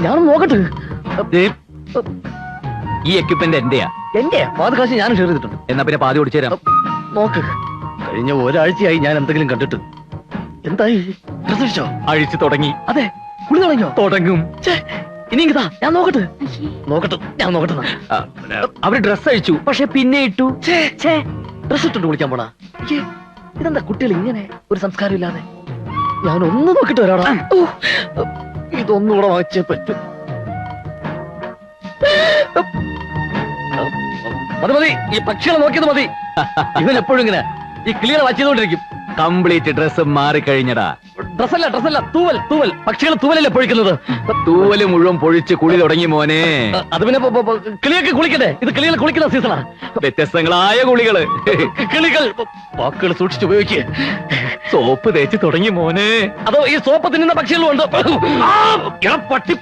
ഞാനൊന്ന് നോക്കട്ടെ. ഈ എക്യുപ്മെന്റ് എന്റെയാ. എന്റെ പാതി കാശ് ഞാനും ഷെയർ ചെയ്തിട്ടുണ്ട്. എന്നാ പിന്നെ പാതി ഓടിച്ചു തരാം. നോക്ക്, കഴിഞ്ഞ ഒരാഴ്ചയായി ഞാൻ എന്തെങ്കിലും കണ്ടിട്ട്. എന്തായി? ഡ്രസ് അടിച്ചോ? അഴിച്ചു തുടങ്ങി. അതെ, കുളി തുടങ്ങിയോ? തുടങ്ങും. ഇനി ഇതാ ഞാൻ നോക്കട്ടെ. ഞാൻ നോക്കട്ടെ. അവര് ഡ്രസ് അഴിച്ചു, പക്ഷെ പിന്നെ ഇട്ടു. ഡ്രസ് ഇട്ടുണ്ട് കുളിക്കാൻ പോണാ? ഇതെന്താ കുട്ടികൾ ഇങ്ങനെ ഒരു സംസ്കാരം ഇല്ലാതെ? ഞാൻ ഒന്ന് നോക്കിട്ട് വരാടാ. ഇതൊന്നുകൂടെ വാങ്ങിച്ചേ പറ്റൂ. മതി മതി, ഈ പക്ഷികളെ നോക്കിയത് മതി. ഇവൻ എപ്പോഴും ഇങ്ങനെ ഈ ക്ലിയർ വായിച്ചുകൊണ്ടിരിക്കും. കംപ്ലീറ്റ് ഡ്രസ് മാറിക്കഴിഞ്ഞടാ. ഡ്രസ്സല്ല, തൂവൽ. പക്ഷികൾ തൂവലല്ലേ പൊഴിക്കുന്നത്? തൂവല് മുഴുവൻ പൊഴിച്ച് കുളി തുടങ്ങി മോനെ. അത് പിന്നെ കിളിയൊക്കെ കുളിക്കട്ടെ. ഇത് കിളികൾ കുളിക്കുന്ന സീസണാ. വ്യത്യസ്തങ്ങളായ കുളികള്. കിളികൾ വാക്കുകൾ സൂക്ഷിച്ച് ഉപയോഗിക്കുക. സോപ്പ് തേച്ച് തുടങ്ങി മോനെ. അതോ ഈ സോപ്പ് തിന്നുന്ന പക്ഷികളും ഉണ്ട്. പട്ടി